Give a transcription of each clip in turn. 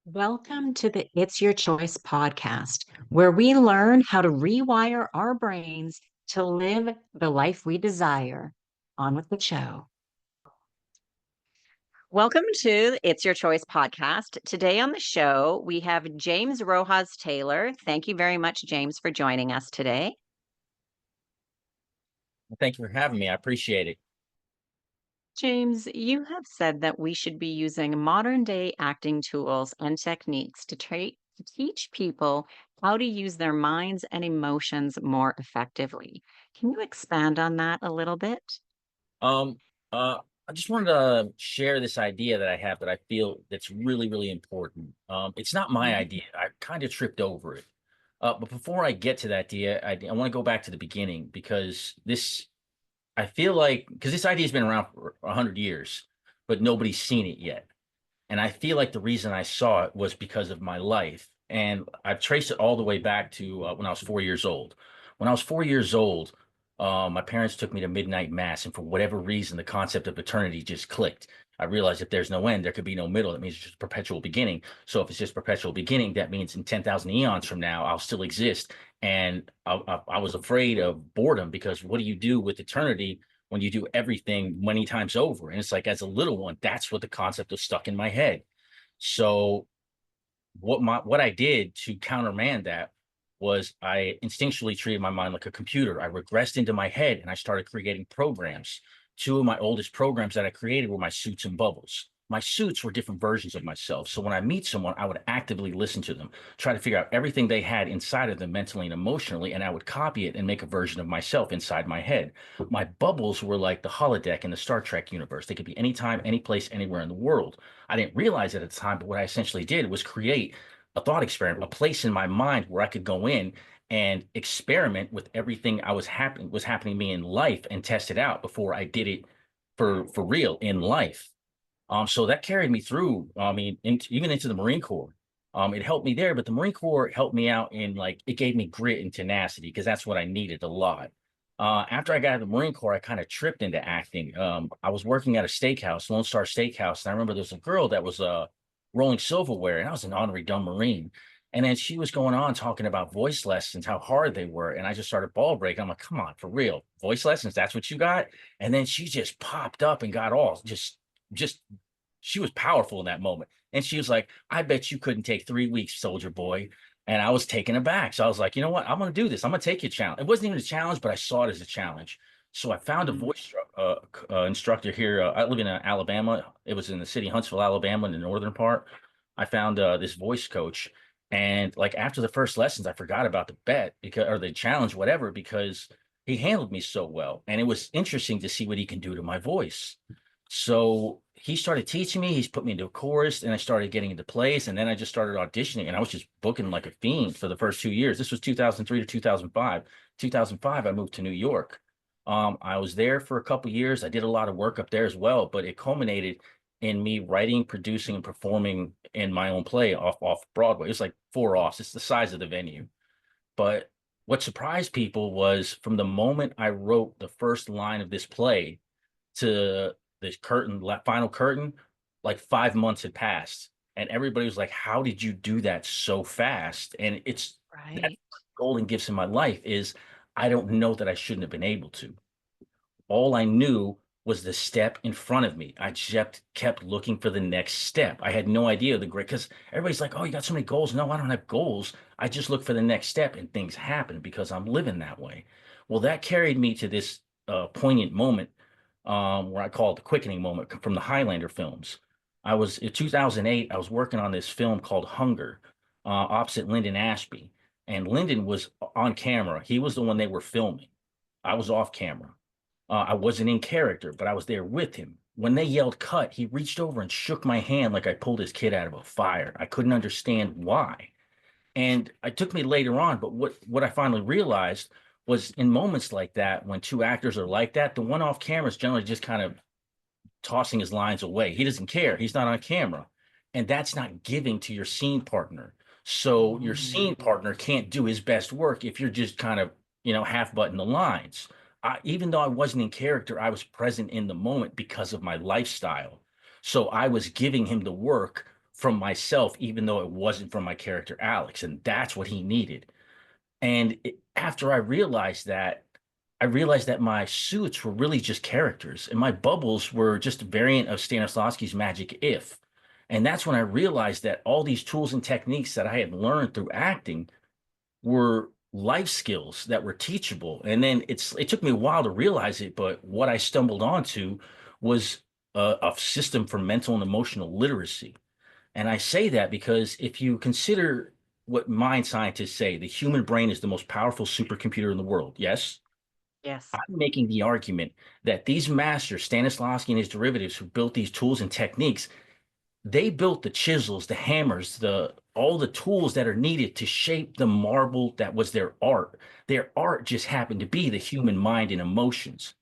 Welcome to the It's Your Choice podcast, where we learn how to rewire our brains to live the life we desire. On with the show. Welcome to It's Your Choice podcast. Today on the show, we have James Rojas-Taylor. Thank you very much, James, for joining us today. Thank you for having me. I appreciate it. James, you have said that we should be using modern day acting tools and techniques to teach people how to use their minds and emotions more effectively. Can you expand on that a little bit? Um, I just wanted to share this idea that I have that I feel that's really, really important. It's not my Mhm. idea. I kind of tripped over it. But before I get to that idea, I want to go back to the beginning because I feel like, because this idea has been around for 100 years, but nobody's seen it yet. And I feel like the reason I saw it was because of my life. And I've traced it all the way back to when I was 4 years old. When I was 4 years old, my parents took me to midnight mass. And for whatever reason, the concept of eternity just clicked. I realized if there's no end, there could be no middle. That means it's just perpetual beginning. So if it's just perpetual beginning, that means in 10,000 eons from now, I'll still exist. And I was afraid of boredom because what do you do with eternity when you do everything many times over? And it's like, as a little one, that's what the concept was stuck in my head. So what I did to countermand that was I instinctually treated my mind like a computer. I regressed into my head and I started creating programs. Two of my oldest programs that I created were my suits and bubbles. My suits were different versions of myself. So when I meet someone, I would actively listen to them, try to figure out everything they had inside of them mentally and emotionally, and I would copy it and make a version of myself inside my head. My bubbles were like the holodeck in the Star Trek universe. They could be anytime, any place, anywhere in the world. I didn't realize it at the time, but what I essentially did was create a thought experiment, a place in my mind where I could go in and experiment with everything was happening to me in life and test it out before I did it for real in life. So that carried me through. I mean, even into the Marine Corps. It helped me there, but the Marine Corps helped me out in like it gave me grit and tenacity because that's what I needed a lot. After I got out of the Marine Corps, I kind of tripped into acting. I was working at a steakhouse, Lone Star Steakhouse, and I remember there was a girl that was rolling silverware, and I was an honorary dumb Marine. And then she was going on talking about voice lessons, how hard they were. And I just started ball breaking. I'm like, come on, for real. Voice lessons, that's what you got? And then she just popped up and got all just she was powerful in that moment. And she was like, I bet you couldn't take 3 weeks, soldier boy. And I was taken aback. So I was like, you know what? I'm going to do this. I'm going to take your challenge. It wasn't even a challenge, but I saw it as a challenge. So I found a Mm. instructor here. I live in Alabama. It was in the city, Huntsville, Alabama, in the northern part. I found this voice coach. And like after the first lessons, I forgot about the bet because, or the challenge, whatever, because he handled me so well. And it was interesting to see what he can do to my voice. So he started teaching me. He's put me into a chorus, and I started getting into plays. And then I just started auditioning, and I was just booking like a fiend for the first 2 years. This was 2003 to 2005. 2005, I moved to New York. I was there for a couple years. I did a lot of work up there as well, but it culminated in me writing, producing, and performing in my own play off Broadway. It was like four offs. It's the size of the venue. But what surprised people was from the moment I wrote the first line of this play to this final curtain, like 5 months had passed. And everybody was like, how did you do that so fast? And it's that Right. golden gifts in my life is I don't know that I shouldn't have been able to. All I knew was the step in front of me. I just kept looking for the next step. I had no idea the great because everybody's like, oh, you got so many goals. No, I don't have goals. I just look for the next step and things happen because I'm living that way. Well, that carried me to this poignant moment where I call it the quickening moment from the Highlander films. I was in 2008, I was working on this film called Hunger opposite Lyndon Ashby. And Lyndon was on camera. He was the one they were filming. I was off camera. I wasn't in character, but I was there with him. When they yelled cut, he reached over and shook my hand like I pulled his kid out of a fire. I couldn't understand why. And it took me later on, but what I finally realized was in moments like that, when two actors are like that, the one off camera is generally just kind of tossing his lines away. He doesn't care. He's not on camera. And that's not giving to your scene partner. So your Mm. scene partner can't do his best work if you're just kind of, half button the lines. Even though I wasn't in character, I was present in the moment because of my lifestyle. So I was giving him the work from myself, even though it wasn't from my character Alex, and that's what he needed. And after I realized that my suits were really just characters, and my bubbles were just a variant of Stanislavski's magic if. And that's when I realized that all these tools and techniques that I had learned through acting were life skills that were teachable. And then it took me a while to realize it, but what I stumbled onto was a system for mental and emotional literacy. And I say that because if you consider what mind scientists say, the human brain is the most powerful supercomputer in the world. Yes, Yes. I'm making the argument that these masters, Stanislavski and his derivatives, who built these tools and techniques, they built the chisels, the hammers, the all the tools that are needed to shape the marble that was their art. Their art just happened to be the human mind and emotions.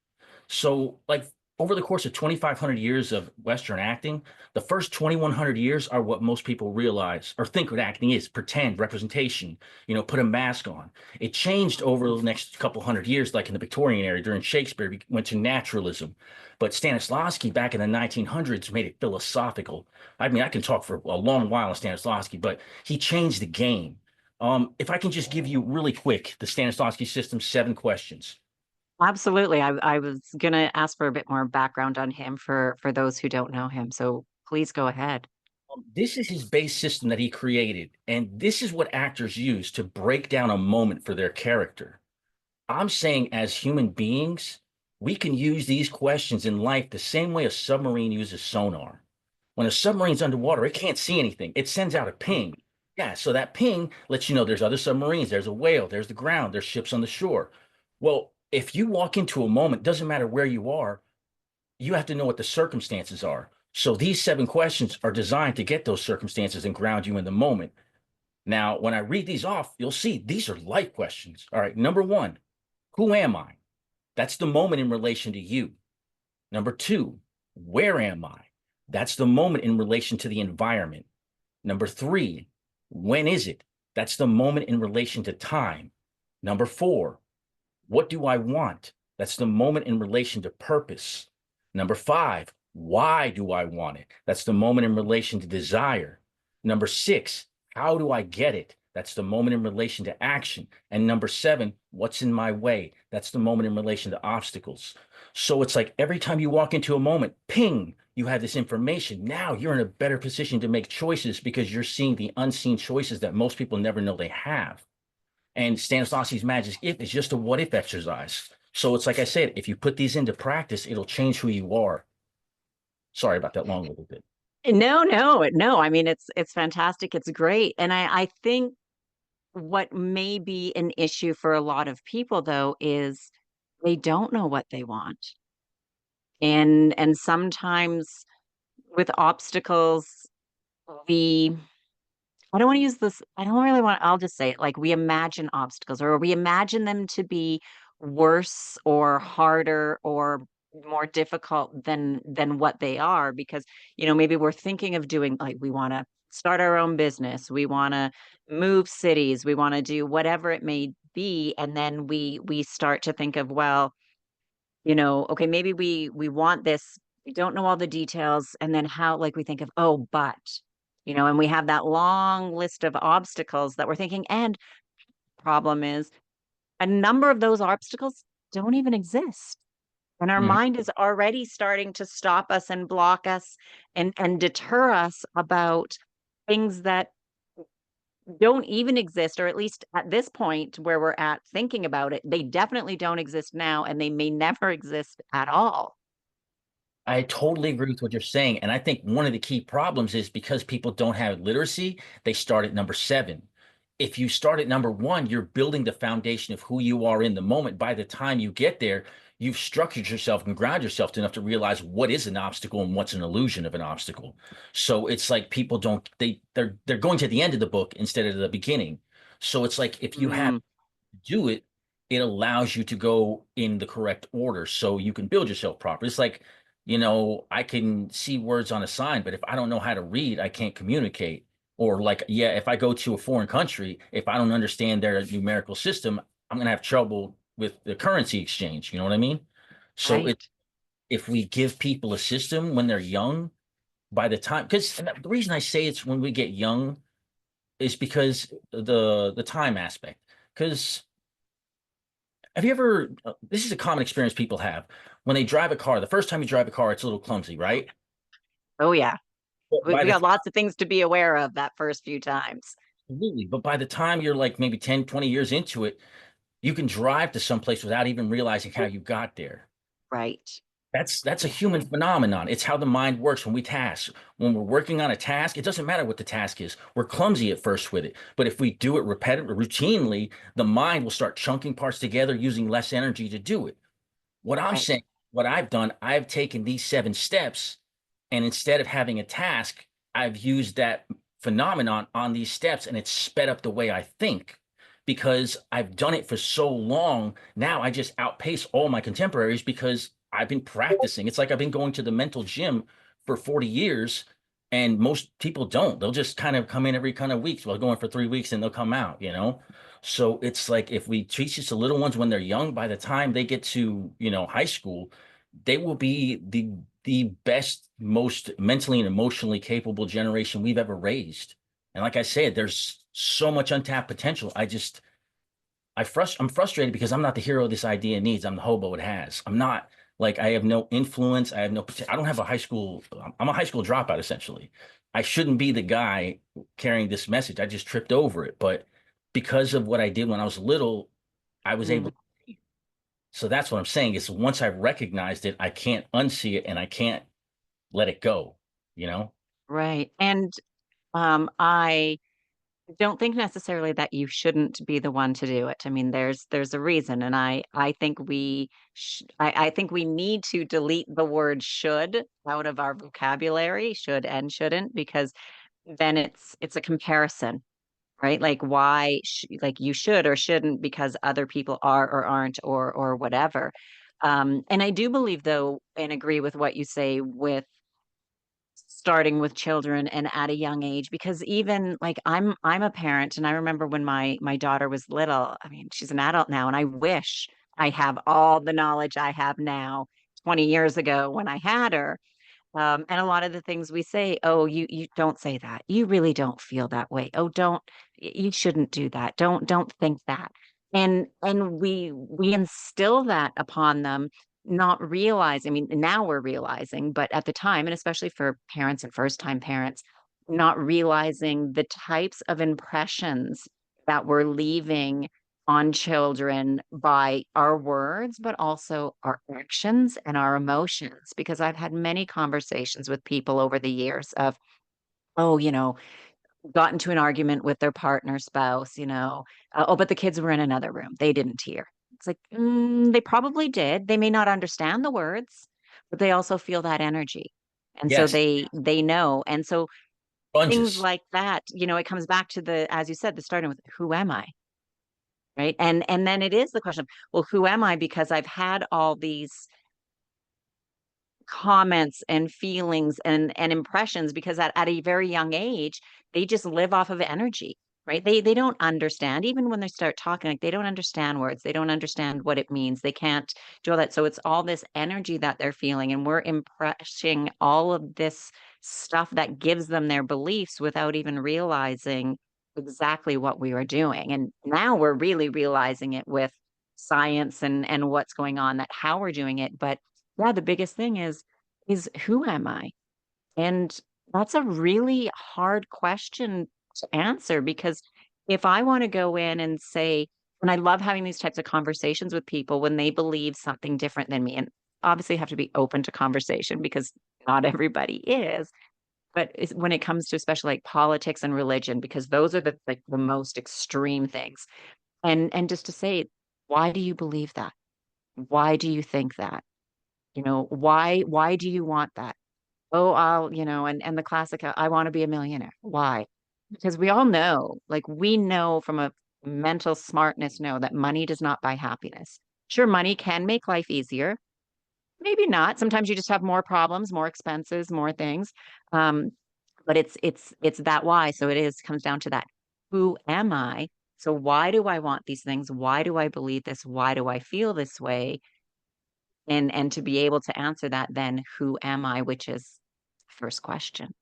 So, like over the course of 2,500 years of Western acting, the first 2,100 years are what most people realize or think what acting is: pretend, representation, put a mask on. It changed over the next couple hundred years, like in the Victorian era during Shakespeare, we went to naturalism. But Stanislavski back in the 1900s made it philosophical. I mean, I can talk for a long while on Stanislavski, but he changed the game. If I can just give you really quick the Stanislavski system, 7 questions. Absolutely. I was gonna ask for a bit more background on him for those who don't know him. So please go ahead. This is his base system that he created, and this is what actors use to break down a moment for their character. I'm saying, as human beings, we can use these questions in life the same way a submarine uses sonar. When a submarine's underwater, it can't see anything. It sends out a ping. Yeah, so that ping lets you know there's other submarines, there's a whale, there's the ground, there's ships on the shore. Well, if you walk into a moment, doesn't matter where you are, you have to know what the circumstances are. So these 7 questions are designed to get those circumstances and ground you in the moment. Now, when I read these off, you'll see these are life questions. All right, number one, who am I? That's the moment in relation to you. Number two, where am I? That's the moment in relation to the environment. Number three, when is it? That's the moment in relation to time. Number four, what do I want? That's the moment in relation to purpose. Number five, why do I want it? That's the moment in relation to desire. Number six, how do I get it? That's the moment in relation to action. And number seven, what's in my way? That's the moment in relation to obstacles. So it's like every time you walk into a moment, ping, you have this information. Now you're in a better position to make choices because you're seeing the unseen choices that most people never know they have. And Stanislavski's magic if is just a what if exercise. So it's like I said, if you put these into practice, it'll change who you are. Sorry about that long little bit. No, no, no. I mean, it's fantastic. It's great. And I think what may be an issue for a lot of people though is they don't know what they want. And sometimes with obstacles, we I don't want to use this. I don't really want, I'll just say it like we imagine obstacles or we imagine them to be worse or harder or more difficult than what they are because, maybe we're thinking of doing like we want to start our own business, we want to move cities, we want to do whatever it may be, and then we start to think of, well, okay, maybe we want this, we don't know all the details, and then how like we think of, oh, but, and we have that long list of obstacles that we're thinking, and problem is a number of those obstacles don't even exist. And our Mhm. mind is already starting to stop us and block us and deter us about things that don't even exist, or at least at this point where we're at thinking about it, they definitely don't exist now, and they may never exist at all. I totally agree with what you're saying. And I think one of the key problems is because people don't have literacy, they start at number seven. If you start at number one, you're building the foundation of who you are in the moment. By the time you get there, you've structured yourself and ground yourself enough to realize what is an obstacle and what's an illusion of an obstacle. So it's like people don't they're going to the end of the book instead of the beginning. So it's like if you have Mm, do it, it allows you to go in the correct order so you can build yourself properly. It's like, I can see words on a sign, but if I don't know how to read, I can't communicate. Or like, yeah, if I go to a foreign country, if I don't understand their numerical system, I'm gonna have trouble with the currency exchange. You know what I mean? So right. if we give people a system when they're young, by the time, because the reason I say it's when we get young is because the time aspect. Because have you ever, this is a common experience people have when they drive a car. The first time you drive a car, it's a little clumsy, right? Oh yeah. But We, by we the got lots of things to be aware of that first few times. Absolutely. But by the time you're like maybe 10, 20 years into it, you can drive to someplace without even realizing how you got there. Right. That's a human phenomenon. It's how the mind works when we task. When we're working on a task, it doesn't matter what the task is. We're clumsy at first with it. But if we do it routinely, the mind will start chunking parts together using less energy to do it. What I'm Right. saying, what I've done, I've taken these 7 steps, and instead of having a task, I've used that phenomenon on these steps, and it's sped up the way I think because I've done it for so long. Now I just outpace all my contemporaries because I've been practicing. It's like I've been going to the mental gym for 40 years, and most people don't. They'll just kind of come in every kind of week. Well, going for 3 weeks and they'll come out, you know? So it's like if we teach this to little ones when they're young, by the time they get to, high school, they will be the best, most mentally and emotionally capable generation we've ever raised. And like I said, there's so much untapped potential. I'm frustrated because I'm not the hero this idea needs. I'm the hobo it has. I'm not like I have no influence. I don't have a high school. I'm a high school dropout essentially. I shouldn't be the guy carrying this message. I just tripped over it. But because of what I did when I was little, I was Mm, able. So that's what I'm saying is once I've recognized it, I can't unsee it and I can't let it go, you know? right. And I don't think necessarily that you shouldn't be the one to do it. I mean, there's a reason, and I think I think we need to delete the word should out of our vocabulary, should and shouldn't, because then it's a comparison, right? Like like you should or shouldn't because other people are or aren't or whatever. And I do believe though, and agree with what you say with starting with children and at a young age, because even like I'm a parent and I remember when my daughter was little. I mean, she's an adult now, and I wish I have all the knowledge I have now 20 years ago when I had her. And a lot of the things we say, oh, you don't say that. You really don't feel that way. Oh, you shouldn't do that. Don't think that. And we instill that upon them, not realize. I mean, now we're realizing, but at the time, and especially for parents and first time parents, not realizing the types of impressions that we're leaving on children by our words, but also our actions and our emotions. Because I've had many conversations with people over the years of, oh, got into an argument with their partner, spouse, oh, but the kids were in another room. They didn't hear. It's like, they probably did. They may not understand the words, but they also feel that energy. And so Yes, they know. And so things sponges. like that, it comes back to as you said, the starting with who am I? Right. And then it is the question of, well, who am I? Because I've had all these comments and feelings and impressions because at a very young age, they just live off of energy, right? They don't understand, even when they start talking, like they don't understand words, they don't understand what it means, they can't do all that. So it's all this energy that they're feeling, and we're impressing all of this stuff that gives them their beliefs without even realizing exactly what we were doing. And now we're really realizing it with science and what's going on, that how we're doing it. But yeah, the biggest thing is who am I? And that's a really hard question to answer, because if I want to go in and say, and I love having these types of conversations with people when they believe something different than me, and obviously have to be open to conversation because not everybody is, but when it comes to especially like politics and religion, because those are the most extreme things. And just to say, why do you believe that? Why do you think that? Why do you want that? Oh, and the classic, I want to be a millionaire. Why? Because we all know, like we know from a mental smartness, know that money does not buy happiness. Sure, money can make life easier. Maybe not. Sometimes you just have more problems, more expenses, more things. Um, but it's that why. So comes down to that. Who am I? So why do I want these things? Why do I believe this? Why do I feel this way? And to be able to answer that, then who am I, which is first question.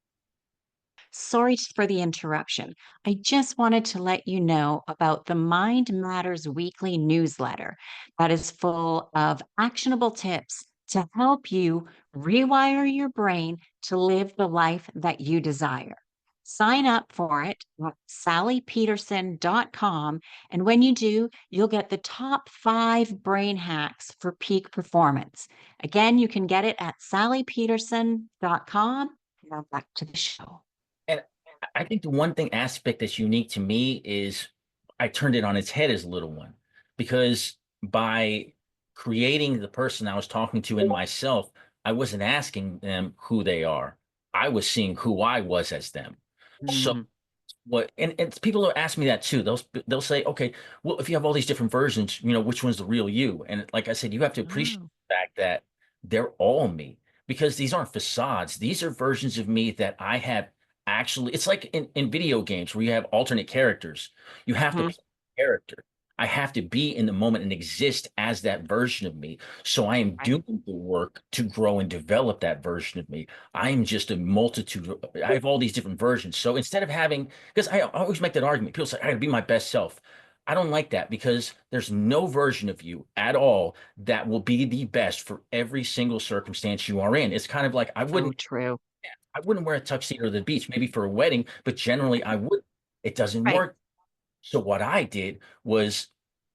Sorry for the interruption. I just wanted to let you know about the Mind Matters weekly newsletter that is full of actionable tips to help you rewire your brain to live the life that you desire. Sign up for it at sallypeterson.com. And when you do, you'll get the top 5 brain hacks for peak performance. Again, you can get it at sallypeterson.com. Now back to the show. And I think the one thing aspect that's unique to me is I turned it on its head as a little one because by creating the person I was talking to in myself, I wasn't asking them who they are. I was seeing who I was as them. So Mm. what and people will ask me that too. They'll say, okay, well, if you have all these different versions, which one's the real you? And like I said, you have to appreciate Oh. the fact that they're all me because these aren't facades. These are versions of me that I have actually. It's like in video games where you have alternate characters. You have to Mhm. play the character. I have to be in the moment and exist as that version of me. So I am Right. doing the work to grow and develop that version of me. I'm just a multitude. I have all these different versions. So instead of having because I always make that argument. People say, I gotta be my best self. I don't like that because there's no version of you at all that will be the best for every single circumstance you are in. It's kind of like So true. I wouldn't wear a tuxedo to the beach, maybe for a wedding, but generally I would. It doesn't Right. work. So what I did was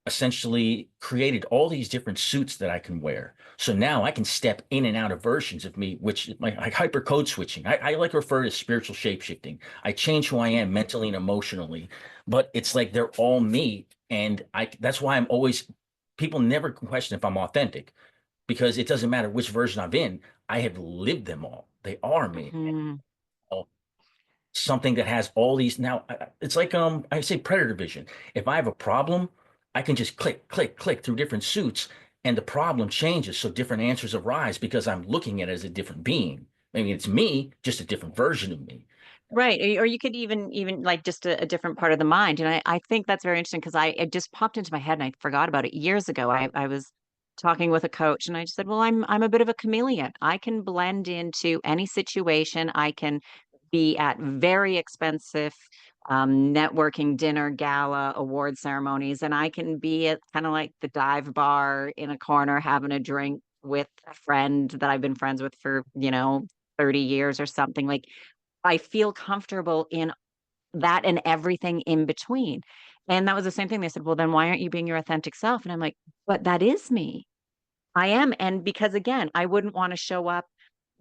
essentially created all these different suits that I can wear. So now I can step in and out of versions of me, which like hyper code switching. I like to refer to as spiritual shape shifting. I change who I am mentally and emotionally, but it's like they're all me. And that's why I'm always people never question if I'm authentic because it doesn't matter which version I'm in. I have lived them all. They are me Mhm. something that has all these now it's like I say predator vision. If I have a problem, I can just click click click through different suits and the problem changes so different answers arise because I'm looking at it as a different being. Maybe it's me, just a different version of me. Right, or you could even like just a different part of the mind, and I think that's very interesting because it just popped into my head and I forgot about it years ago. I was talking with a coach and I just said, "Well, I'm a bit of a chameleon. I can blend into any situation. I can be at very expensive networking dinner, gala, award ceremonies, and I can be at kind of like the dive bar in a corner having a drink with a friend that I've been friends with for, 30 years or something. Like I feel comfortable in that and everything in between. And that was the same thing. They said, "Well, then why aren't you being your authentic self?" And I'm like, "But that is me. I am." And because again, I wouldn't want to show up,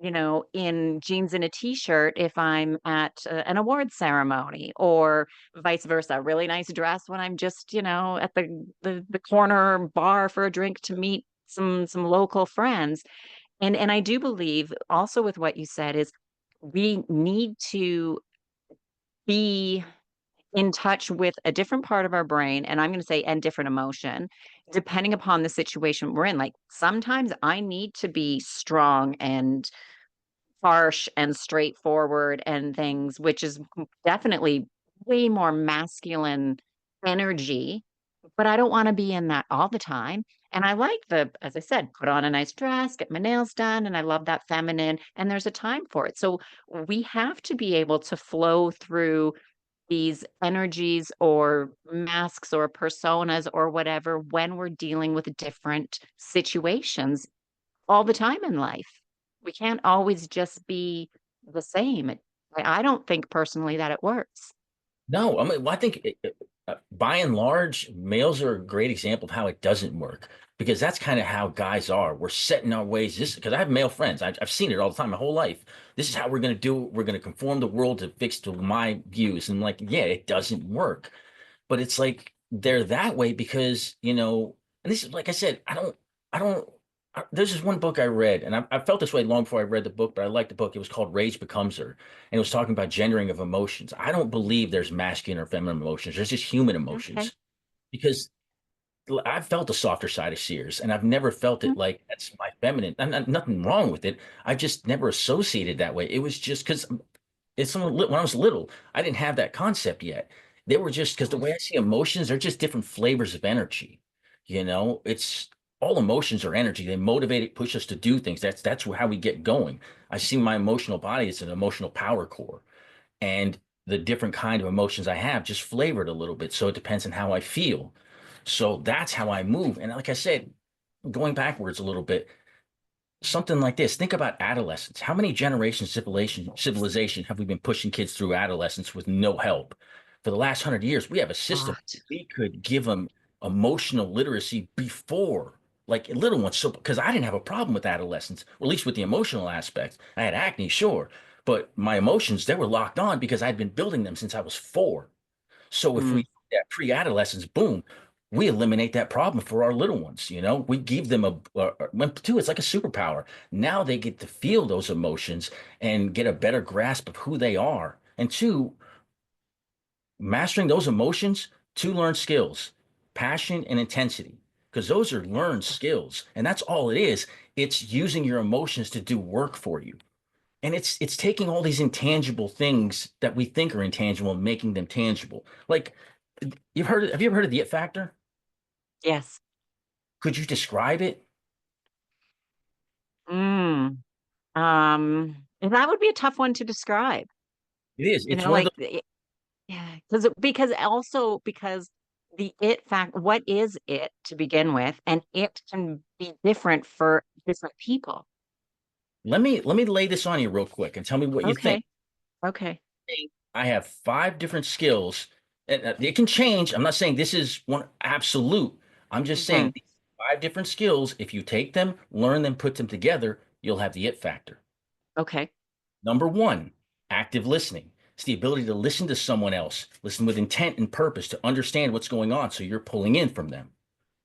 in jeans and a t-shirt if I'm at an award ceremony or vice versa. Really nice dress when I'm just, at the corner bar for a drink to meet some local friends. And I do believe also with what you said is we need to be in touch with a different part of our brain, and I'm gonna say and different emotion, depending upon the situation we're in. Like, sometimes I need to be strong and harsh and straightforward and things, which is definitely way more masculine energy, but I don't wanna be in that all the time, and I like as I said, put on a nice dress, get my nails done, and I love that feminine, and there's a time for it. So, we have to be able to flow through these energies or masks or personas or whatever when we're dealing with different situations all the time in life. We can't always just be the same. I don't think personally that it works. No, I mean, well, I think by and large, males are a great example of how it doesn't work because that's kind of how guys are. We're setting our ways. This because I have male friends. I've seen it all the time, my whole life. This is how we're going to do it. We're going to conform the world to fix to my views. And like, yeah, it doesn't work. But it's like they're that way because, and this is like I said, I don't, there's this one book I read, and I felt this way long before I read the book, but I liked the book. It was called Rage Becomes Her, and it was talking about gendering of emotions. I don't believe there's masculine or feminine emotions. There's just human Okay. emotions because I've felt the softer side of Sears, and I've never felt Mm. it like that's my feminine. And nothing wrong with it. I just never associated that way. It was just because when I was little, I didn't have that concept yet. They were just because the way I see emotions, they're just different flavors of energy. It's all emotions are energy. They motivate it, push us to do things. That's how we get going. I see my emotional body as an emotional power core, and the different kind of emotions I have just flavored a little bit. So it depends on how I feel. So that's how I move. And like I said, going backwards a little bit, something like this. Think about adolescence. How many generations civilization have we been pushing kids through adolescence with no help? For the last 100 years, we have a system. God. We could give them emotional literacy before, like little ones. So, because I didn't have a problem with adolescence, or at least with the emotional aspects. I had acne, sure, but my emotions, they were locked on because I'd been building them since I was 4. So if Mm, we that pre-adolescence, boom, we eliminate that problem for our little ones. We give them too. It's like a superpower. Now they get to feel those emotions and get a better grasp of who they are. And two, mastering those emotions to learn skills, passion and intensity, because those are learned skills, and that's all it is. It's using your emotions to do work for you. And it's taking all these intangible things that we think are intangible and making them tangible. Like have you ever heard of the it factor? yes. Could you describe it? Mm. And that would be a tough one to describe. It is. You It's know, one of the like yeah, because the it fact, what is it to begin with, and it can be different for different people. let me lay this on you real quick and tell me what you think. Okay, okay. I have 5 different skills, and it can change. I'm not saying this is one absolute. I'm just Hmm. saying these 5 different skills, if you take them, learn them, put them together, you'll have the it factor. Okay. Number one, active listening. It's the ability to listen to someone else, listen with intent and purpose to understand what's going on so you're pulling in from them.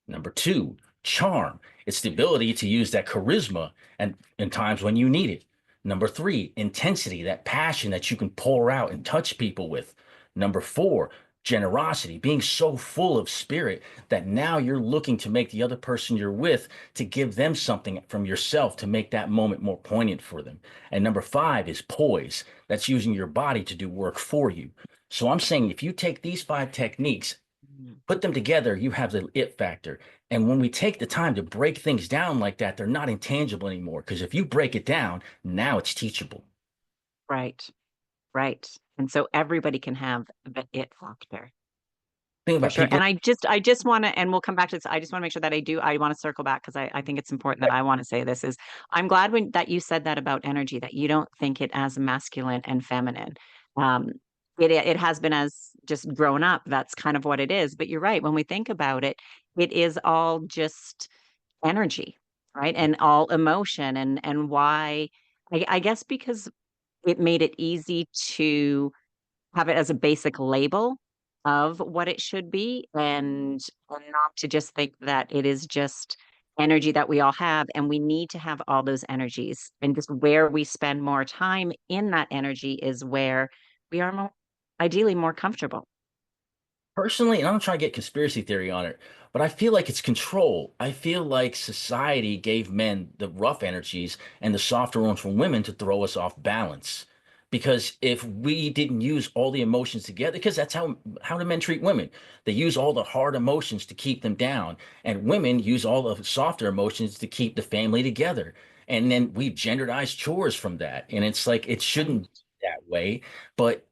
Number two, charm. It's the ability to use that charisma and in times when you need it. Number three, intensity, that passion that you can pour out and touch people with. Number four, generosity, being so full of spirit that now you're looking to make the other person you're with to give them something from yourself to make that moment more poignant for them. And number five is poise. That's using your body to do work for you. So I'm saying if you take these 5 techniques, Mm. put them together, you have the it factor. And when we take the time to break things down like that, they're not intangible anymore. Because if you break it down, now it's teachable. Right, right. And so everybody can have the it factor. Think For about sure. people. And I just want to, and we'll come back to this. I just want to make sure that I want to circle back because I think it's important that I want to say this is I'm glad that you said that about energy, that you don't think it as masculine and feminine. Um, it has been as just grown up. That's kind of what it is. But you're right. When we think about it, it is all just energy, right? And all emotion and why I guess because it made it easy to have it as a basic label of what it should be and not to just think that it is just energy that we all have and we need to have all those energies and just where we spend more time in that energy is where we are more ideally more comfortable. Personally, and I'm not trying to get conspiracy theory on it, but I feel like it's control. I feel like society gave men the rough energies and the softer ones for women to throw us off balance. Because if we didn't use all the emotions together, because that's how do men treat women? They use all the hard emotions to keep them down, and women use all the softer emotions to keep the family together. And then we've genderized chores from that, and it's like it Right. shouldn't be that way, but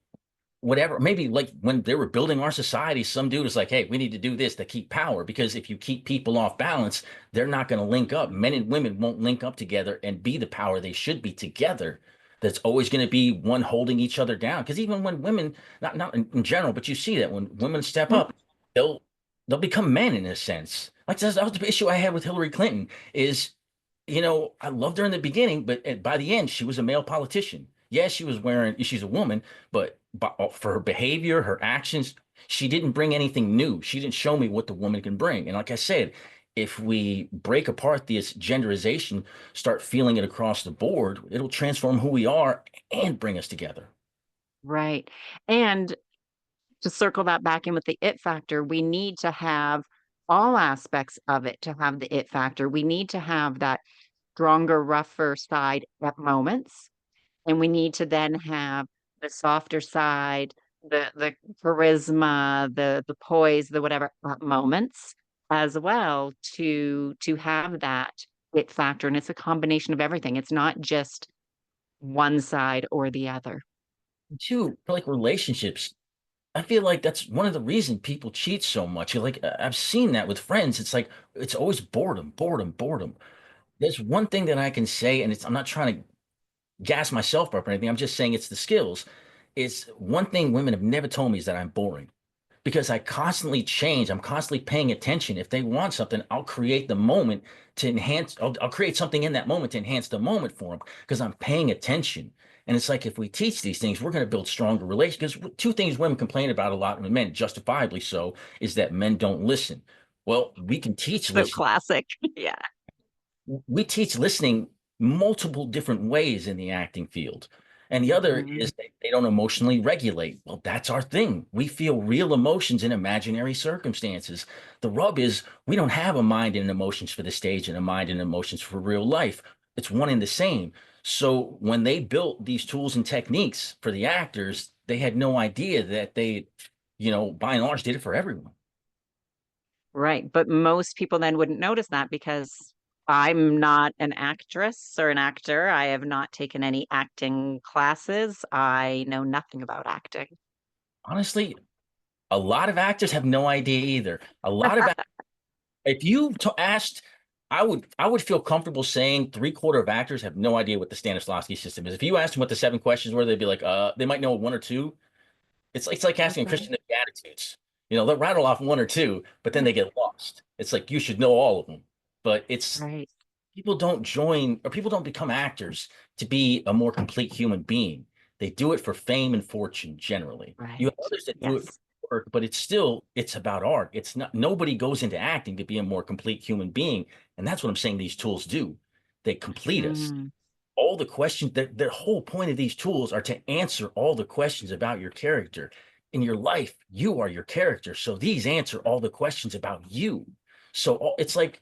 whatever, maybe like when they were building our society, some dude was like, hey, we need to do this to keep power, because if you keep people off balance, they're not going to link up. Men and women won't link up together and be the power they should be together. That's always going to be one holding each other down, because even when women, not in general, but you see that when women step Mm, up, they'll they'll become men in a sense. Like that was the issue I had with Hillary Clinton is, I loved her in the beginning, but by the end, she was a male politician. Yes, she's a woman, but for her behavior, her actions, she didn't bring anything new. She didn't show me what the woman can bring. And like I said, if we break apart this genderization, start feeling it across the board, it'll transform who we are and bring us together. right. And to circle that back in with the it factor, we need to have all aspects of it to have the it factor. We need to have that stronger, rougher side at moments. And we need to then have the softer side, the charisma, the poise, the whatever at moments. as well to have that it factor. And it's a combination of everything. It's not just one side or the other. Two, for like relationships, I feel like that's one of the reasons people cheat so much. Like I've seen that with friends. It's like it's always boredom, boredom, boredom. There's one thing that I can say, and I'm not trying to gas myself up or anything. I'm just saying it's the skills. It's one thing women have never told me is that I'm boring because I constantly change. I'm constantly paying attention. If they want something, I'll create the moment to enhance, I'll create something in that moment to enhance the moment for them because I'm paying attention. And it's like if we teach these things, we're going to build stronger relations. Because two things women complain about a lot, and men, justifiably so, is that men don't listen. Well, we can teach So listening. classic. Yeah. We teach listening multiple different ways in the acting field. And the other Mhm. is they don't emotionally regulate. Well, that's our thing. We feel real emotions in imaginary circumstances. The rub is we don't have a mind and emotions for the stage and a mind and emotions for real life. It's one and the same. So when they built these tools and techniques for the actors, they had no idea that they, by and large, did it for everyone. Right. But most people then wouldn't notice that because I'm not an actress or an actor. I have not taken any acting classes. I know nothing about acting. Honestly, a lot of actors have no idea either. A lot of If you asked, I would feel comfortable saying three-quarter of actors have no idea what the Stanislavski system is. If you asked them what the seven questions were, they'd be like, they might know one or two. It's like asking a Okay. Christian the Beatitudes. They'll rattle off one or two, but then they get lost. It's like you should know all of them. But it's Right. people don't join or people don't become actors to be a more complete human being. They do it for fame and fortune generally. You have Right. others that do it for Yes. work, but it's about art. It's not nobody goes into acting to be a more complete human being. And that's what I'm saying these tools do. They complete us. Mm, All the questions that the whole point of these tools are to answer all the questions about your character. In your life, you are your character. So these answer all the questions about you. So it's like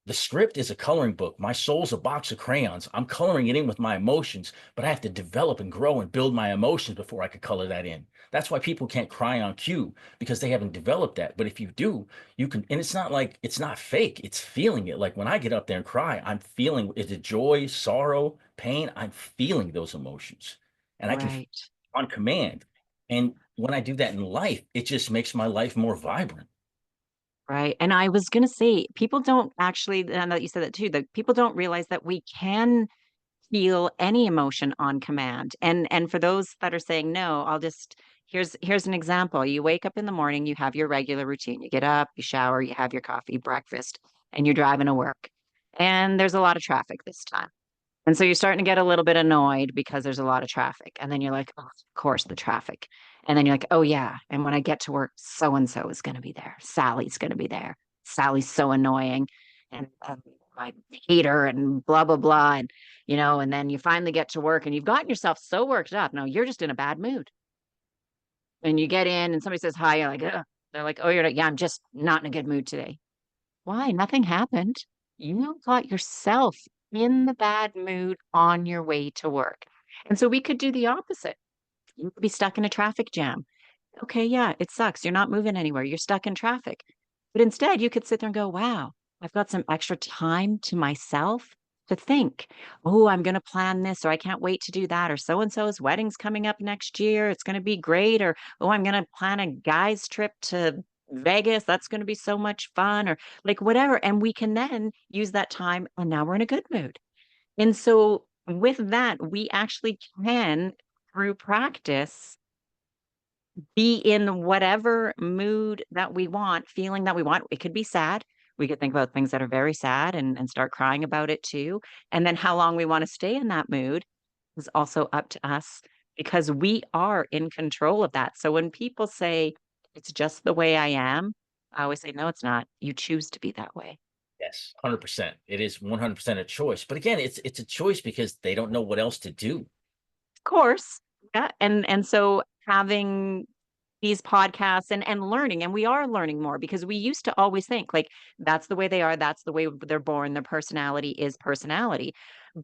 the script is a coloring book. My soul's a box of crayons. I'm coloring it in with my emotions, but I have to develop and grow and build my emotions before I could color that in. That's why people can't cry on cue because they haven't developed that. But if you do, you can, and it's not like it's not fake, it's feeling it. Like when I get up there and cry, I'm feeling is it joy, sorrow, pain? I'm feeling those emotions and I can right. on command. And when I do that in life, it just makes my life more vibrant. Right. And I was going to say, people don't actually, and that you said that too, that people don't realize that we can feel any emotion on command. And for those that are saying no, here's an example. You wake up in the morning, you have your regular routine. You get up, you shower, you have your coffee, breakfast, and you're driving to work. And there's a lot of traffic this time. And so you're starting to get a little bit annoyed because there's a lot of traffic. And then you're like, oh, of course, the traffic. And then you're like, oh, yeah. And when I get to work, so and so is going to be there. Sally's going to be there. Sally's so annoying. And I hate her and blah, blah, blah. And then you finally get to work and you've gotten yourself so worked up. No, you're just in a bad mood. And you get in and somebody says hi. You're like, ugh. They're like, oh, you're like, yeah, I'm just not in a good mood today. Why? Nothing happened. You got yourself in the bad mood on your way to work. And so we could do the opposite. You could be stuck in a traffic jam. Okay, yeah, it sucks. You're not moving anywhere. You're stuck in traffic. But instead, you could sit there and go, wow, I've got some extra time to myself to think, oh, I'm going to plan this, or I can't wait to do that, or so and so's wedding's coming up next year. It's going to be great. Or, oh, I'm going to plan a guy's trip to Vegas. That's going to be so much fun, or like whatever. And we can then use that time, and now we're in a good mood. And so, with that, we actually can, through practice, be in whatever mood that we want, feeling that we want. It could be sad. We could think about things that are very sad and start crying about it too. And then how long we want to stay in that mood is also up to us because we are in control of that. So when people say, it's just the way I am, I always say, no, it's not. You choose to be that way. Yes, 100%. It is 100% a choice. But again, it's a choice because they don't know what else to do. Of course. Yeah. And so having these podcasts and learning. And we are learning more because we used to always think like that's the way they are, that's the way they're born, their personality is personality.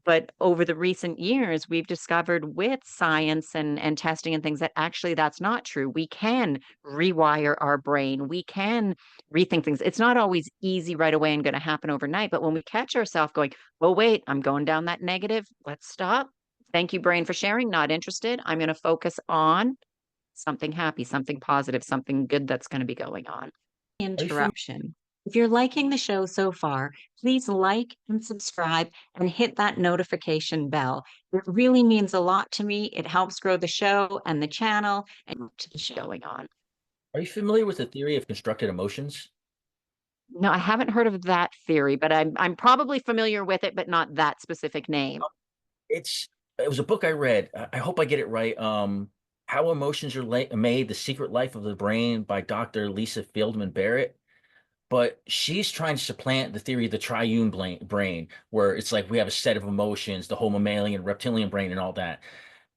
But over the recent years, we've discovered with science and testing and things that actually that's not true. We can rewire our brain. We can rethink things. It's not always easy right away and going to happen overnight. But when we catch ourselves going, oh, wait, I'm going down that negative, let's stop. Thank you, brain, for sharing. Not interested. I'm going to focus on something happy, something positive, something good that's going to be going on. Are you familiar? Interruption. If you're liking the show so far, please like and subscribe and hit that notification bell. It really means a lot to me. It helps grow the show and the channel and to the show going on. Are you familiar with the theory of constructed emotions? No, I haven't heard of that theory, but I'm probably familiar with it, but not that specific name. It's it was a book I read. I hope I get it right. How Emotions Are Made: The Secret Life of the Brain by Dr. Lisa Feldman Barrett. But she's trying to supplant the theory of the triune brain, where it's like we have a set of emotions, the whole mammalian, reptilian brain, and all that.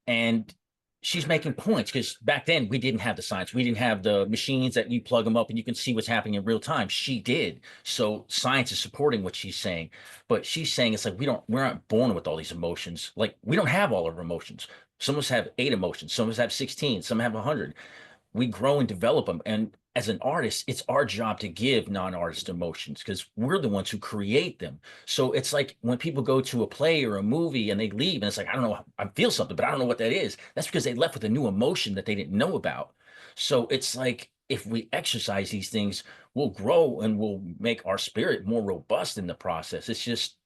And she's making points because back then we didn't have the science. We didn't have the machines that you plug them up and you can see what's happening in real time. She did. So science is supporting what she's saying. But she's saying it's like we're not born with all these emotions. Like we don't have all of our emotions. Some of us have 8 emotions, some of us have 16, some have 100. We grow and develop them. And as an artist, it's our job to give non-artist emotions because we're the ones who create them. So it's like when people go to a play or a movie and they leave and it's like, I don't know, I feel something, but I don't know what that is. That's because they left with a new emotion that they didn't know about. So it's like if we exercise these things, we'll grow and we'll make our spirit more robust in the process. It's just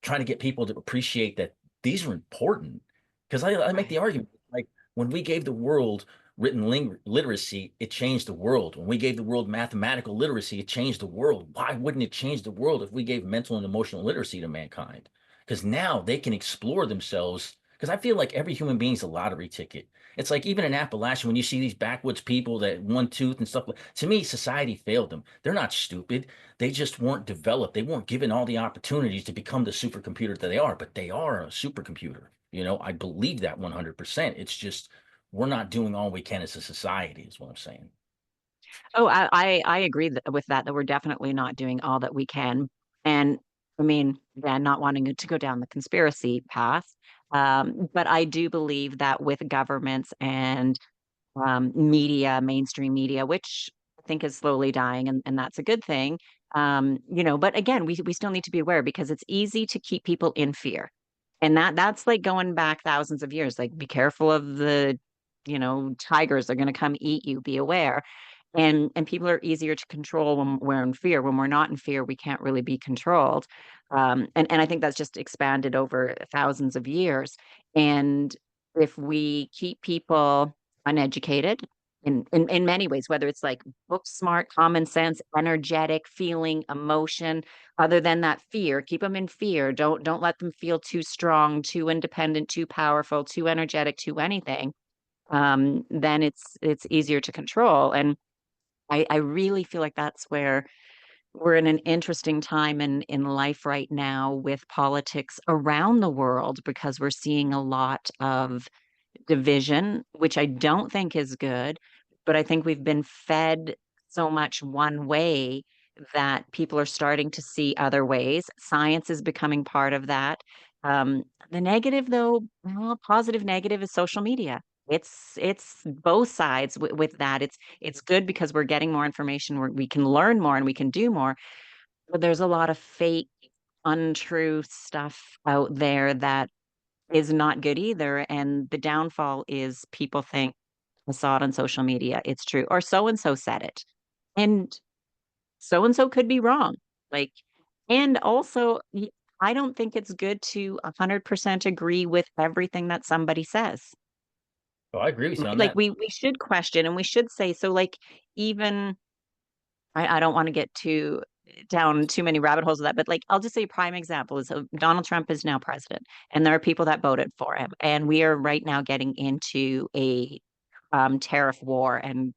trying to get people to appreciate that these are important. Because I make the Right. argument like when we gave the world written literacy, it changed the world. When we gave the world mathematical literacy, it changed the world. Why wouldn't it change the world if we gave mental and emotional literacy to mankind? Because now they can explore themselves. Because I feel like every human being is a lottery ticket. It's like even in Appalachia, when you see these backwoods people that one tooth and stuff, to me, society failed them. They're not stupid. They just weren't developed. They weren't given all the opportunities to become the supercomputer that they are, but they are a supercomputer. I believe that 100%. It's just we're not doing all we can as a society, is what I'm saying. Oh, I agree with that we're definitely not doing all that we can. And I mean, again, not wanting to go down the conspiracy path, but I do believe that with governments and media, mainstream media, which I think is slowly dying, and that's a good thing. But again, we still need to be aware because it's easy to keep people in fear. And that's like going back thousands of years. Like, be careful of tigers are going to come eat you. Be aware. And people are easier to control when we're in fear. When we're not in fear, we can't really be controlled. And I think that's just expanded over thousands of years. And if we keep people uneducated in many ways, whether it's like book smart, common sense, energetic, feeling, emotion, other than that fear, keep them in fear. Don't let them feel too strong, too independent, too powerful, too energetic, too anything. Then it's easier to control. And I really feel like that's where we're in an interesting time in life right now with politics around the world because we're seeing a lot of division, which I don't think is good, but I think we've been fed so much one way that people are starting to see other ways. Science is becoming part of that. The negative, though, well, positive negative is social media. It's both sides with that. It's good because we're getting more information, we can learn more and we can do more, but there's a lot of fake, untrue stuff out there that is not good either. And the downfall is people think I saw it on social media, it's true, or so and so said it. And so could be wrong. Like, and also, I don't think it's good to 100% agree with everything that somebody says. Oh, I agree with you Right? on Like, that. we should question and we should say, so like, even I don't want to get too down too many rabbit holes of that, but like I'll just say a prime example is Donald Trump is now president, and there are people that voted for him, and we are right now getting into a tariff war, and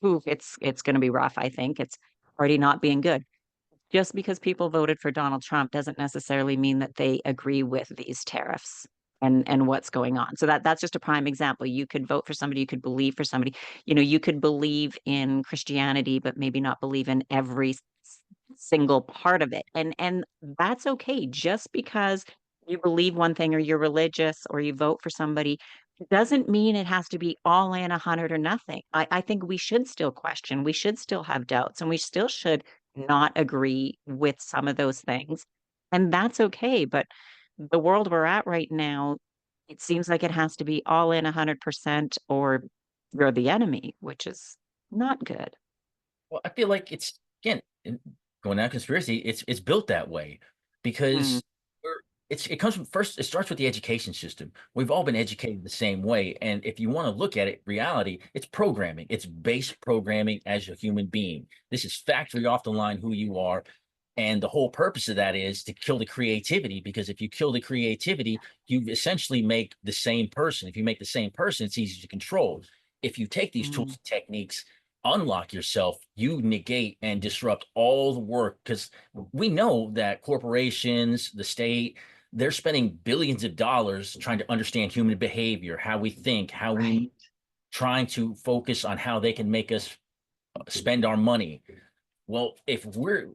it's going to be rough. I think it's already not being good. Just because people voted for Donald Trump doesn't necessarily mean that they agree with these tariffs. and what's going on. So that's just a prime example. You could vote for somebody, you could believe for somebody. You could believe in Christianity, but maybe not believe in every single part of it. And that's okay. Just because you believe one thing or you're religious or you vote for somebody doesn't mean it has to be all in 100 or nothing. I think we should still question, we should still have doubts, and we still should not agree with some of those things. And that's okay. But the world we're at right now, it seems like it has to be all in 100% or you're the enemy, which is not good. Well, I feel like it's again going down conspiracy. It's built that way Mm, because it comes from first. It starts with the education system. We've all been educated the same way, and if you want to look at it, reality, it's programming. It's base programming as a human being. This is factory off the line who you are. And the whole purpose of that is to kill the creativity, because if you kill the creativity, you essentially make the same person. If you make the same person, it's easy to control. If you take these tools mm, and techniques, unlock yourself, you negate and disrupt all the work, because we know that corporations, the state, they're spending billions of dollars trying to understand human behavior, how we think, how we right. trying to focus on how they can make us spend our money. Well, if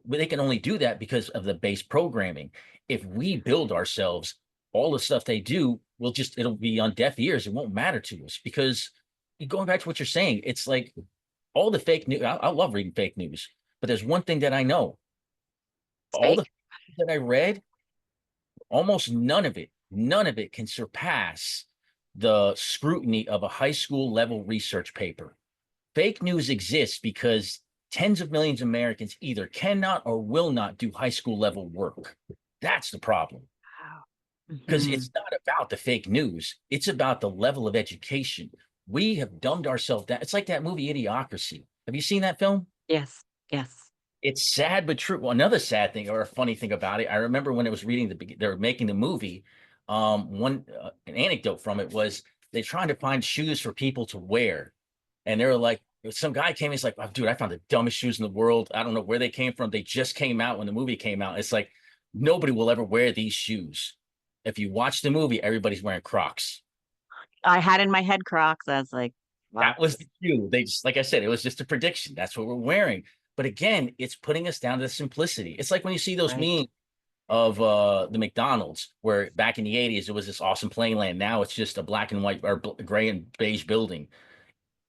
they can only do that because of the base programming. If we build ourselves, all the stuff they do will it'll be on deaf ears. It won't matter to us because going back to what you're saying, it's like all the fake news. I love reading fake news, but there's one thing that I know: It's all the fake. that I read, almost none of it can surpass the scrutiny of a high school level research paper. Fake news exists because tens of millions of Americans either cannot or will not do high school level work. That's the problem. Wow. Because Mhm. it's not about the fake news, it's about the level of education. We have dumbed ourselves down. It's like that movie Idiocracy. Have you seen that film? Yes, yes. It's sad but true. Well, another sad thing or a funny thing about it, I remember when it was they were making the movie. One an anecdote from it was they're trying to find shoes for people to wear, and they were like, some guy came. He's like, oh, dude, I found the dumbest shoes in the world. I don't know where they came from. They just came out when the movie came out. It's like nobody will ever wear these shoes. If you watch the movie, everybody's wearing Crocs. I had in my head Crocs. I was like, That was the Crocs. cue. They just, like I said, it was just a prediction. That's what we're wearing. But again, it's putting us down to the simplicity. It's like when you see those Right. memes of the McDonald's, where back in the 80s it was this awesome plain land. Now it's just a black and white or gray and beige building.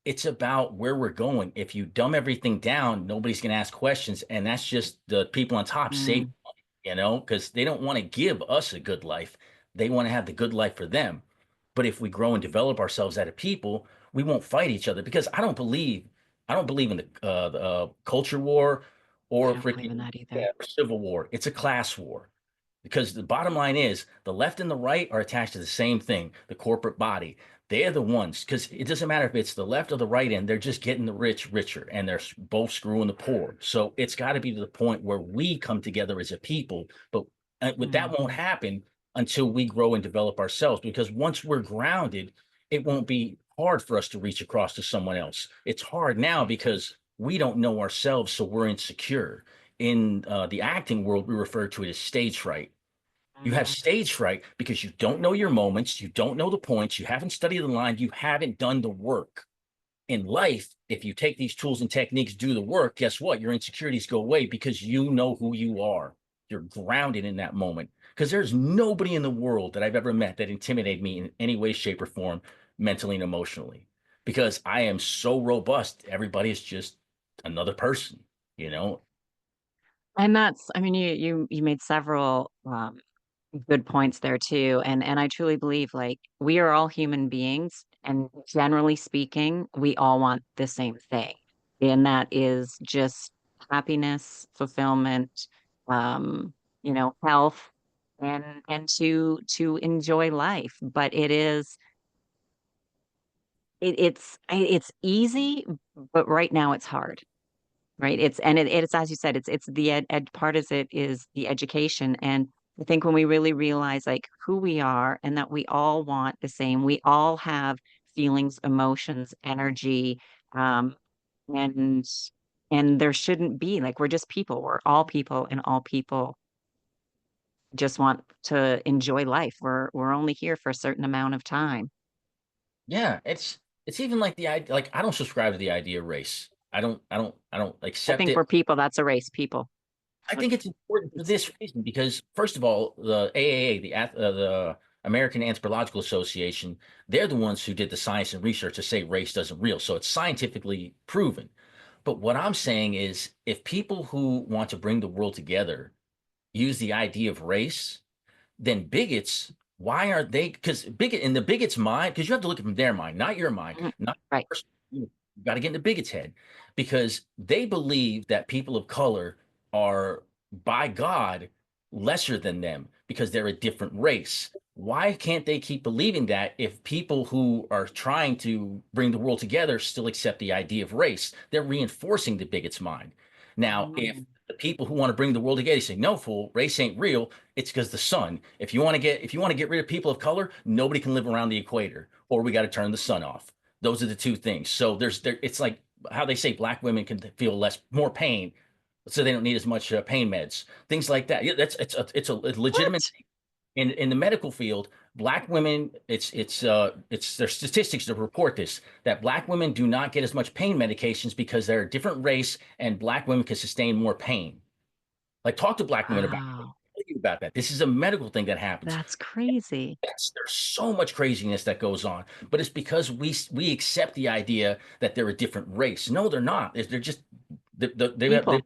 It's about where we're going. If you dumb everything down, nobody's going to ask questions, and that's just the people on top save, Mm, because they don't want to give us a good life. They want to have the good life for them. But if we grow and develop ourselves as a people, we won't fight each other, because I don't believe in the culture war I or don't believe in freaking that either. civil war. It's a class war. Because the bottom line is the left and the right are attached to the same thing, the corporate body. They're the ones, because it doesn't matter if it's the left or the right end, they're just getting the rich richer, and they're both screwing the poor. So it's got to be to the point where we come together as a people. But with that Mm, won't happen until we grow and develop ourselves, because once we're grounded, it won't be hard for us to reach across to someone else. It's hard now right. because we don't know ourselves, so we're insecure. In the acting world, we refer to it as stage fright. You have Mm, stage fright because you don't know your moments, you don't know the points, you haven't studied the line, you haven't done the work. In life, if you take these tools and techniques, do the work, guess what? Your insecurities go away because you know who you are. You're grounded in that moment. Because there's nobody in the world that I've ever met that intimidated me in any way, shape, or form, mentally and emotionally. Because I am so robust. Everybody is just another person, you know? and I mean, you made several good points there too. And I truly believe like we are all human beings, and generally speaking, we all want the same thing. And that is just happiness, fulfillment, um, health and to enjoy life. But it's easy, but right now it's hard. Right. It's as you said, it's the ed part is it is the education. And I think when we really realize like who we are and that we all want the same, we all have feelings, emotions, energy, um, and and there shouldn't be like we're just people. We're all people and all people just want to enjoy life. We're only here for a certain amount of time. Yeah, it's even like the idea. Like I don't subscribe to the idea of race. I don't I accept think it. we're people, that's a race, people. I think it's important for It's this reason because, first of all, the AAA, the American Anthropological Association, they're the ones who did the science and research to say race doesn't real. So it's scientifically proven. But what I'm saying is, if people who want to bring the world together use the idea of race, then bigots, why aren't they? Because bigot in the bigot's mind, because you have to look at it from their mind, not your mind, Mhm. not Right. you got to get in the bigot's head, because they believe that people of color are by God lesser than them because they're a different race. Why can't they keep believing that if people who are trying to bring the world together still accept the idea of race? They're reinforcing the bigot's mind. Now, if Mm, the people who want to bring the world together say, no, fool, race ain't real, it's because the sun. If you want to get rid of people of color, nobody can live around the equator, or we got to turn the sun off. Those are the two things. So it's like how they say black women can feel more pain, so they don't need as much pain meds, things like that. Yeah, it's a legitimate what? thing. In the medical field. Black women, it's their statistics to report this, that black women do not get as much pain medications because they're a different race, and black women can sustain more pain. Like, talk to black women about it. Wow. Tell you about that. This is a medical thing that happens. That's crazy. Yes, there's so much craziness that goes on, but it's because we accept the idea that they're a different race. No, they're not. They're just People.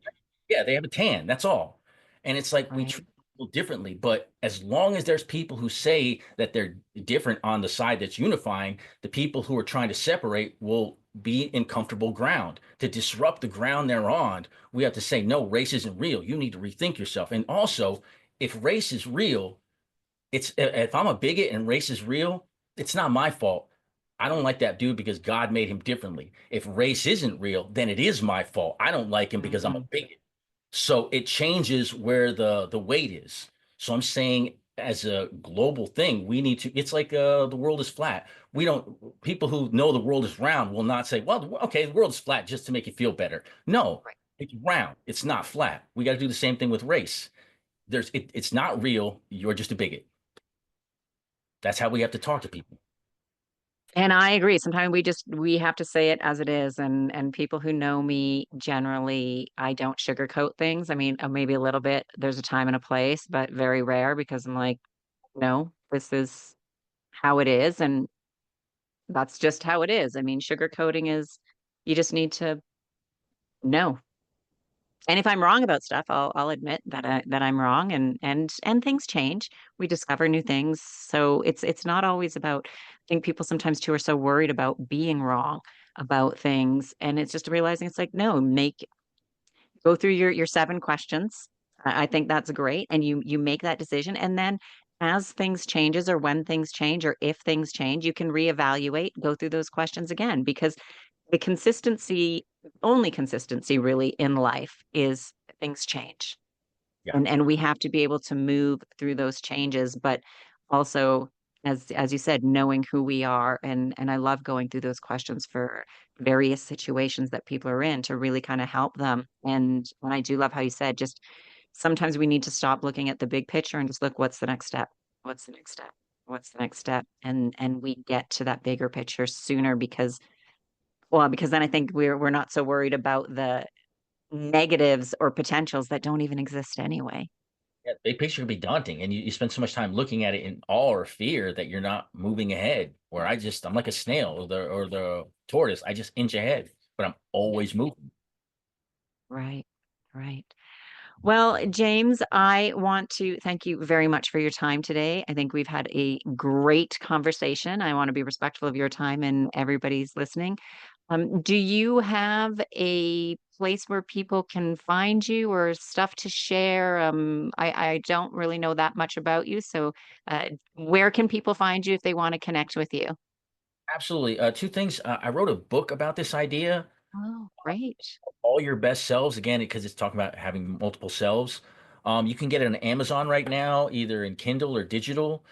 yeah, they have a tan. That's all. And it's like we Right. treat people differently. But as long as there's people who say that they're different on the side that's unifying, the people who are trying to separate will be in comfortable ground. To disrupt the ground they're on, we have to say, no, race isn't real. You need to rethink yourself. And also, if race is real, if I'm a bigot and race is real, it's not my fault. I don't like that dude because God made him differently. If race isn't real, then it is my fault. I don't like him because I'm a Mhm. bigot. So it changes where the weight is. So I'm saying, as a global thing, we need to. It's like the world is flat. We don't. People who know the world is round will not say, "Well, okay, the world is flat," just to make you feel better. No, Right. it's round. It's not flat. We got to do the same thing with race. It's not real. You're just a bigot. That's how we have to talk to people. And I agree. Sometimes we have to say it as it is. And people who know me generally, I don't sugarcoat things. I mean, maybe a little bit. There's a time and a place, but very rare because I'm like, no, this is how it is, and that's just how it is. I mean, sugarcoating is you just need to know. And if I'm wrong about stuff, I'll admit that I'm wrong, and things change. We discover new things. So it's not always about, I think people sometimes too are so worried about being wrong about things. And it's just realizing it's like, no, go through your 7 questions. I think that's great. And you make that decision. And then as things changes or when things change or if things change, you can reevaluate, go through those questions again because the consistency, only consistency really in life is things change. Yeah. And we have to be able to move through those changes, but also as you said, knowing who we are, and I love going through those questions for various situations that people are in to really kind of help them. And I do love how you said just sometimes we need to stop looking at the big picture and just look, what's the next step? What's the next step? What's the next step? And we get to that bigger picture sooner because, well, because then I think we're not so worried about the negatives or potentials that don't even exist anyway. Yeah, big picture can be daunting, and you spend so much time looking at it in awe or fear that you're not moving ahead. Where I'm like a snail or the tortoise. I just inch ahead, but I'm Yeah. always moving. Right, right. Well, James, I want to thank you very much for your time today. I think we've had a great conversation. I want to be respectful of your time and everybody's listening. Do you have a place where people can find you or stuff to share? I don't really know that much about you, so where can people find you if they want to connect with you? Absolutely. Two things. I wrote a book about this idea, Oh, great. all your best selves, again, because it's talking about having multiple selves. You can get it on Amazon right now, either in Kindle or digital.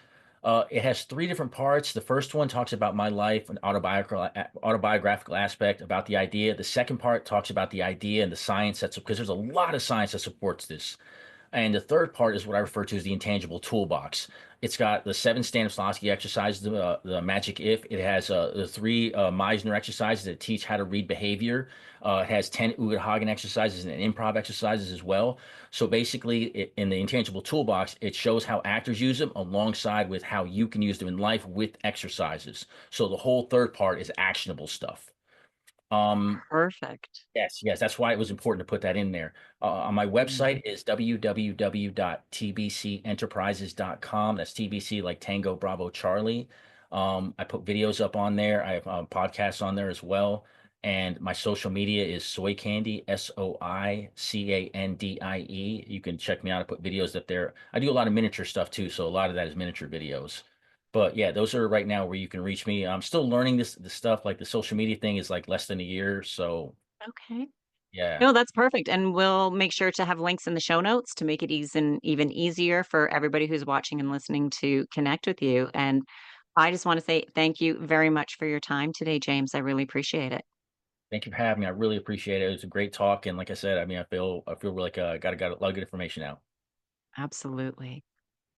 It has three different parts. The first one talks about my life, an autobiographical aspect about the idea. The second part talks about the idea and the science that's, because there's a lot of science that supports this. And the third part is what I refer to as the intangible toolbox. It's got the 7 Stanislavski exercises, the magic if. It has the 3 Meisner exercises that teach how to read behavior. It has 10 Uget Hagen exercises and improv exercises as well. So basically, in the intangible toolbox, it shows how actors use them alongside with how you can use them in life with exercises. So the whole third part is actionable stuff. Um, Perfect. Yes, yes, that's why it was important to put that in there. On my Mm. website is www.tbcenterprises.com. That's TBC like Tango Bravo Charlie. I put videos up on there. I have podcasts on there as well. And my social media is Soy Candy, SoiCandie. You can check me out. I put videos up there. I do a lot of miniature stuff too, so a lot of that is miniature videos. But yeah, those are right now where you can reach me. I'm still learning this stuff. Like the social media thing is like less than a year, so Okay. yeah. No, that's perfect. And we'll make sure to have links in the show notes to make it even easier for everybody who's watching and listening to connect with you. And I just want to say thank you very much for your time today, James. I really appreciate it. Thank you for having me. I really appreciate it. It was a great talk, and like I said, I mean, I feel like got a lot of good information out. Absolutely.